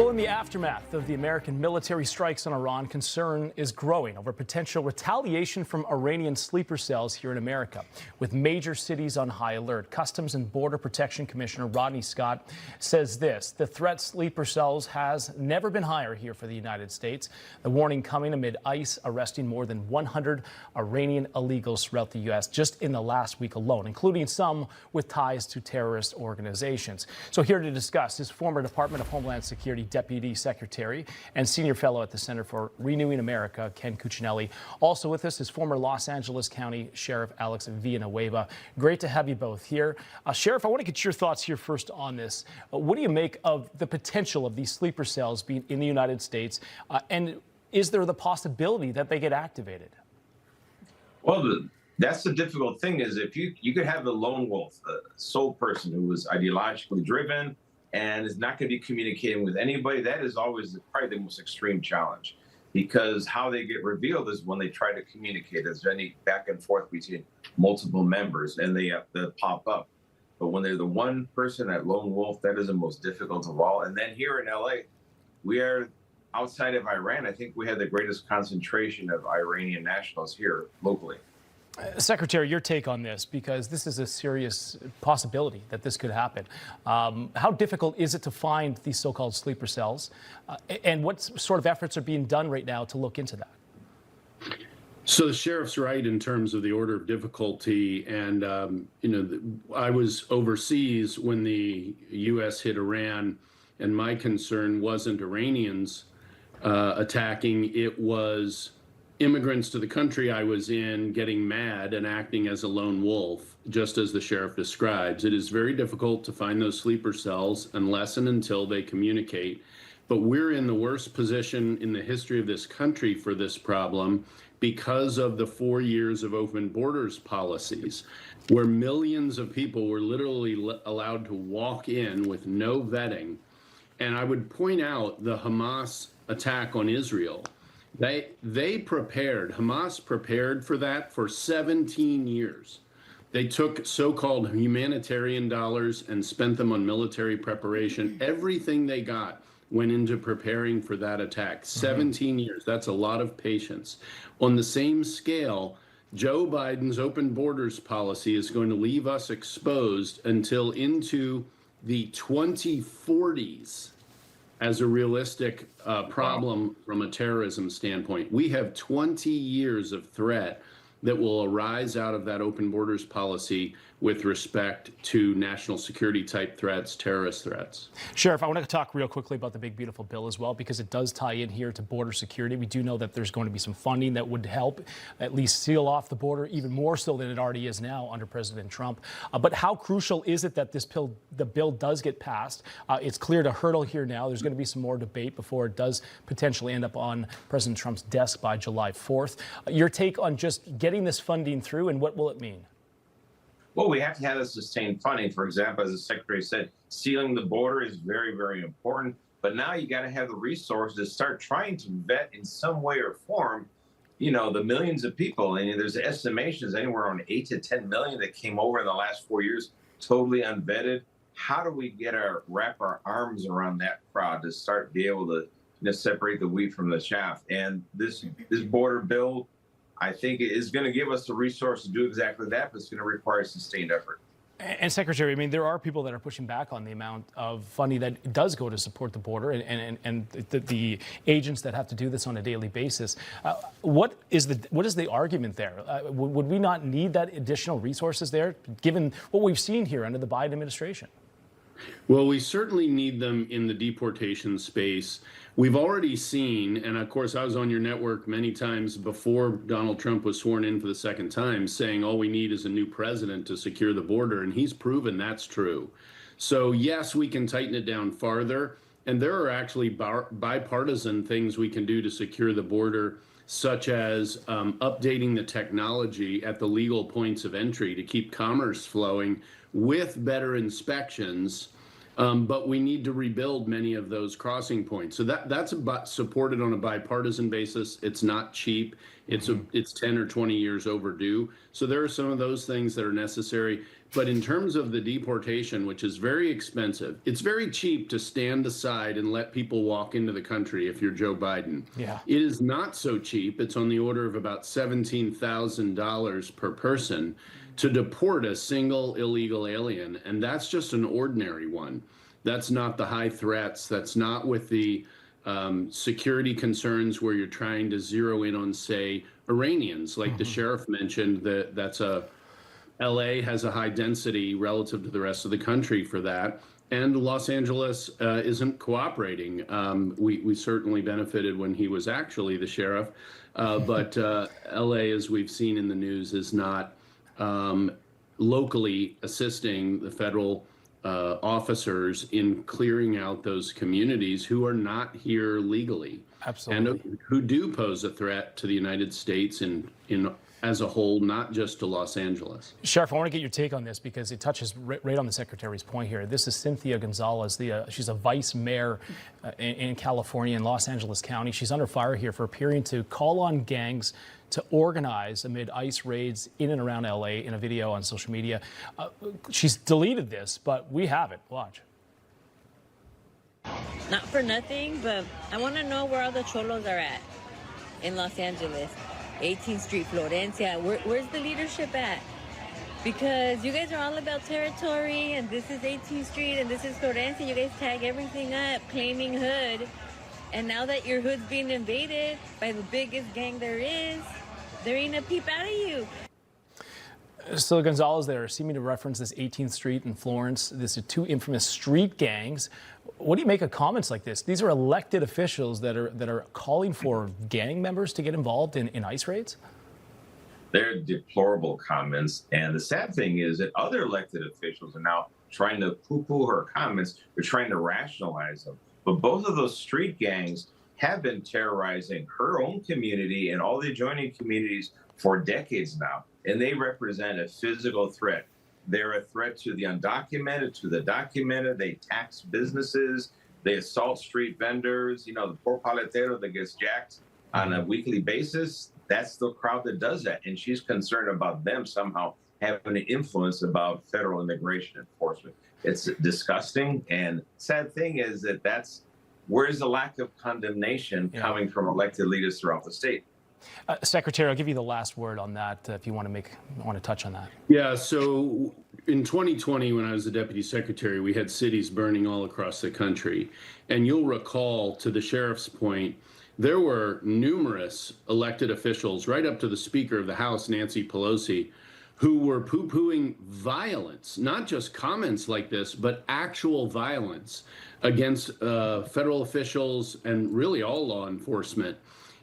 Well, in the aftermath of the American military strikes on Iran, concern is growing over potential retaliation from Iranian sleeper cells here in America. With major cities on high alert, Customs and Border Protection Commissioner Rodney Scott says this: the threat sleeper cells has never been higher here for the United States. The warning coming amid ICE arresting more than 100 Iranian illegals throughout the U.S. just in the last week alone, including some with ties to terrorist organizations. So here to discuss is former Department of Homeland Security Deputy Secretary and Senior Fellow at the Center for Renewing America, Ken Cuccinelli. Also with us is former Los Angeles County Sheriff Alex Villanueva. Great to have you both here. Sheriff, I want to get your thoughts here first on this. What do you make of the potential of these sleeper cells being in the United States? And is there the possibility that they get activated? Well, that's the difficult thing, is if you could have the lone wolf, the sole person who was ideologically driven and is not going to be communicating with anybody. That is always probably the most extreme challenge, because how they get revealed is when they try to communicate. There's any back and forth between multiple members and they have to pop up. But when they're the one person, that lone wolf, that is the most difficult of all. And then here in LA, we are outside of Iran. I think we have the greatest concentration of Iranian nationals here locally. Secretary, your take on this, because this is a serious possibility that this could happen. How difficult is it to find these so-called sleeper cells? And what sort of efforts are being done right now to look into that? So the sheriff's right in terms of the order of difficulty. And, I was overseas when the U.S. hit Iran, and my concern wasn't Iranians attacking. It was immigrants to the country I was in getting mad and acting as a lone wolf, just as the sheriff describes. It is very difficult to find those sleeper cells unless and until they communicate. But we're in the worst position in the history of this country for this problem because of the 4 years of open borders policies, where millions of people were literally allowed to walk in with no vetting. And I would point out the Hamas attack on Israel. Hamas prepared for that for 17 years. They took so-called humanitarian dollars and spent them on military preparation. Everything they got went into preparing for that attack. 17 years, that's a lot of patience. On the same scale, Joe Biden's open borders policy is going to leave us exposed until into the 2040s. As a realistic problem from a terrorism standpoint. We have 20 years of threat that will arise out of that open borders policy with respect to national security type threats, terrorist threats. Sheriff, I want to talk real quickly about the big, beautiful bill as well, because it does tie in here to border security. We do know that there's going to be some funding that would help at least seal off the border, even more so than it already is now under President Trump. But how crucial is it that the bill does get passed? It's cleared a hurdle here now. There's going to be some more debate before it does potentially end up on President Trump's desk by July 4th. Your take on just getting this funding through, and what will it mean? Well, we have to have a sustained funding. For example, as the Secretary said, sealing the border is very, very important. But now you got to have the resources to start trying to vet in some way or form, the millions of people. And there's estimations anywhere around 8 to 10 million that came over in the last 4 years, totally unvetted. How do we wrap our arms around that crowd to start be able to separate the wheat from the chaff? And this border bill, I think, it is going to give us the resource to do exactly that, but it's going to require sustained effort. And Secretary, I mean, there are people that are pushing back on the amount of funding that does go to support the border and the agents that have to do this on a daily basis. What is the argument there? Would we not need that additional resources there, given what we've seen here under the Biden administration? Well, we certainly need them in the deportation space. We've already seen, and of course, I was on your network many times before Donald Trump was sworn in for the second time, saying all we need is a new president to secure the border, and he's proven that's true. So yes, we can tighten it down farther, and there are actually bipartisan things we can do to secure the border, such as updating the technology at the legal points of entry to keep commerce flowing with better inspections But we need to rebuild many of those crossing points. So that's supported on a bipartisan basis. It's not cheap. It's 10 or 20 years overdue. So there are some of those things that are necessary. But in terms of the deportation, which is very expensive, it's very cheap to stand aside and let people walk into the country if you're Joe Biden. Yeah. It is not so cheap. It's on the order of about $17,000 per person to deport a single illegal alien, and that's just an ordinary one. That's not the high threats. That's not with the security concerns where you're trying to zero in on, say, Iranians, like the sheriff mentioned. LA has a high density relative to the rest of the country for that. And Los Angeles isn't cooperating. We certainly benefited when he was actually the sheriff, but LA, as we've seen in the news, is not locally assisting the federal officers in clearing out those communities who are not here legally. Absolutely. And who do pose a threat to the United States in as a whole, not just to Los Angeles. Sheriff, I want to get your take on this because it touches right on the Secretary's point here. This is Cynthia Gonzalez. She's a vice mayor in California, in Los Angeles County. She's under fire here for appearing to call on gangs to organize amid ICE raids in and around LA in a video on social media. She's deleted this, but we have it. Watch. Not for nothing, but I want to know where all the cholos are at in Los Angeles. 18th Street, Florencia. Where's the leadership at? Because you guys are all about territory, and this is 18th Street, and this is Florencia. You guys tag everything up, claiming hood. And now that your hood's being invaded by the biggest gang there is, there ain't a peep out of you. So Gonzalez there, seeming to reference this 18th Street in Florence. These are two infamous street gangs. What do you make of comments like this? These are elected officials that are calling for gang members to get involved in ICE raids? They're deplorable comments. And the sad thing is that other elected officials are now trying to poo-poo her comments. They're trying to rationalize them. But both of those street gangs have been terrorizing her own community and all the adjoining communities for decades now. And they represent a physical threat. They're a threat to the undocumented, to the documented. They tax businesses. They assault street vendors. You know, the poor paletero that gets jacked on a weekly basis, that's the crowd that does that. And she's concerned about them somehow having an influence about federal immigration enforcement. It's disgusting. And sad thing is that where's the lack of condemnation coming from elected leaders throughout the state? Secretary, I'll give you the last word on that if you want to touch on that. Yeah, so in 2020, when I was the deputy secretary, we had cities burning all across the country. And you'll recall, to the sheriff's point, there were numerous elected officials, right up to the Speaker of the House, Nancy Pelosi, who were poo-pooing violence, not just comments like this, but actual violence against federal officials and really all law enforcement.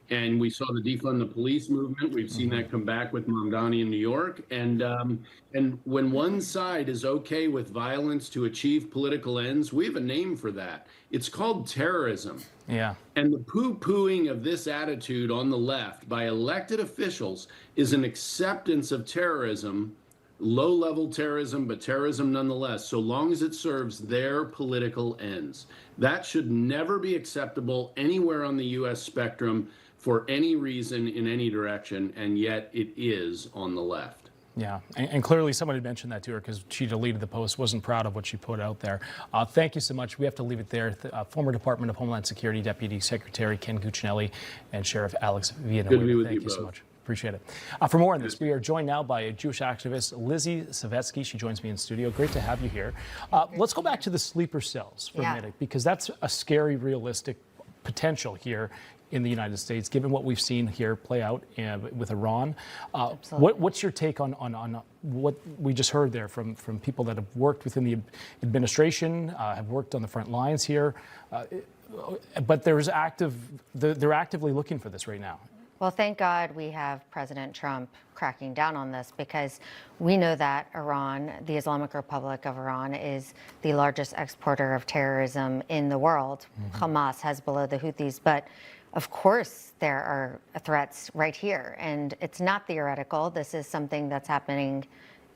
And we saw the defund the police movement. We've seen that come back with Mamdani in New York. And when one side is okay with violence to achieve political ends, we have a name for that. It's called terrorism. Yeah. And the poo-pooing of this attitude on the left by elected officials is an acceptance of terrorism, low-level terrorism, but terrorism nonetheless, so long as it serves their political ends. That should never be acceptable anywhere on the U.S. spectrum for any reason in any direction, and yet it is on the left. Yeah, and clearly somebody mentioned that to her because she deleted the post, wasn't proud of what she put out there. Thank you so much. We have to leave it there. Former Department of Homeland Security Deputy Secretary Ken Cuccinelli and Sheriff Alex Villanueva. Good to be with Thank you you so both. much. Appreciate it. For more on this, we are joined now by a Jewish activist, Lizzie Savetsky. She joins me in studio. Great to have you here. Let's go back to the sleeper cells for a minute, because that's a scary, realistic potential here in the United States, given what we've seen here play out with Iran. What's your take on what we just heard there from people that have worked within the administration, have worked on the front lines here, but they're actively looking for this right now? Well, thank God we have President Trump cracking down on this, because we know that Iran, the Islamic Republic of Iran, is the largest exporter of terrorism in the world. Hamas, Hezbollah, the Houthis, but of course there are threats right here, and it's not theoretical. This is something that's happening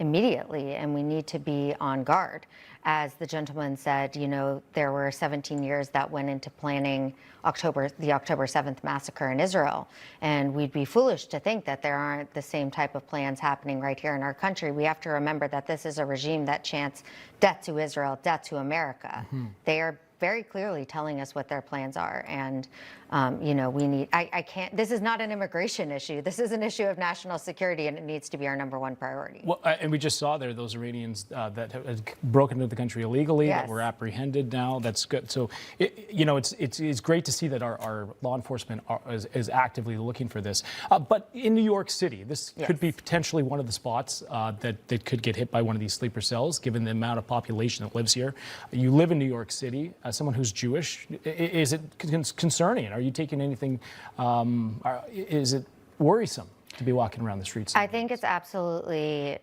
immediately, and we need to be on guard. As the gentleman said, you know, there were 17 years that went into planning the October 7th massacre in Israel, and we'd be foolish to think that there aren't the same type of plans happening right here in our country. We have to remember that this is a regime that chants death to Israel, death to America. They are very clearly telling us what their plans are. And, you know, I can't, this is not an immigration issue. This is an issue of national security, and it needs to be our #1 priority. Well, and we just saw there those Iranians that have broken into the country illegally, Yes. that were apprehended now. That's good. So, you know, it's great to see that our law enforcement is actively looking for this. But in New York City, this Yes. could be potentially one of the spots that could get hit by one of these sleeper cells, given the amount of population that lives here. You live in New York City. Someone who's Jewish, is it concerning? Are you taking anything? Is it worrisome to be walking around the streets? I think it's absolutely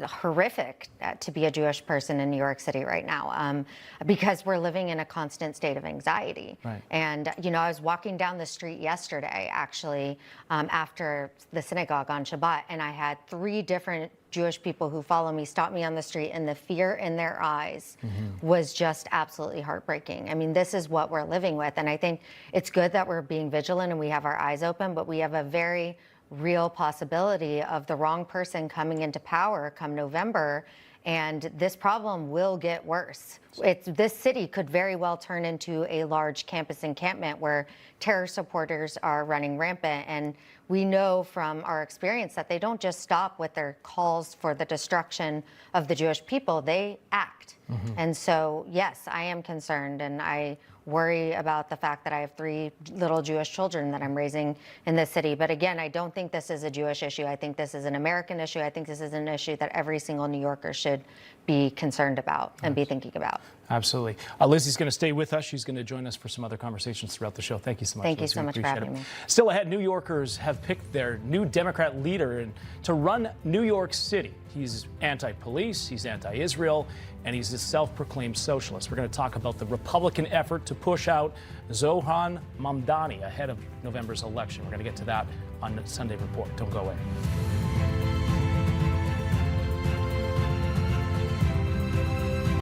horrific to be a Jewish person in New York City right now, because we're living in a constant state of anxiety. Right. And, you know, I was walking down the street yesterday, actually, after the synagogue on Shabbat, and I had 3 different Jewish people who follow me stop me on the street, and the fear in their eyes was just absolutely heartbreaking. I mean, this is what we're living with. And I think it's good that we're being vigilant and we have our eyes open, but we have a very real possibility of the wrong person coming into power come November, and this problem will get worse. This city could very well turn into a large campus encampment where terror supporters are running rampant, and we know from our experience that they don't just stop with their calls for the destruction of the Jewish people, they act. And so, yes, I am concerned, and I worry about the fact that I have 3 little Jewish children that I'm raising in this city. But again, I don't think this is a Jewish issue. I think this is an American issue. I think this is an issue that every single New Yorker should be concerned about and be thinking about. Absolutely. Lizzie's going to stay with us. She's going to join us for some other conversations throughout the show. Thank you so much. Thank you Lizzie. so much for Appreciate having it. me. Still ahead, New Yorkers have picked their new Democrat leader to run New York City. He's anti-police, he's anti-Israel, and he's a self-proclaimed socialist. We're going to talk about the Republican effort to push out Zohran Mamdani ahead of November's election. We're going to get to that on Sunday Report. Don't go away.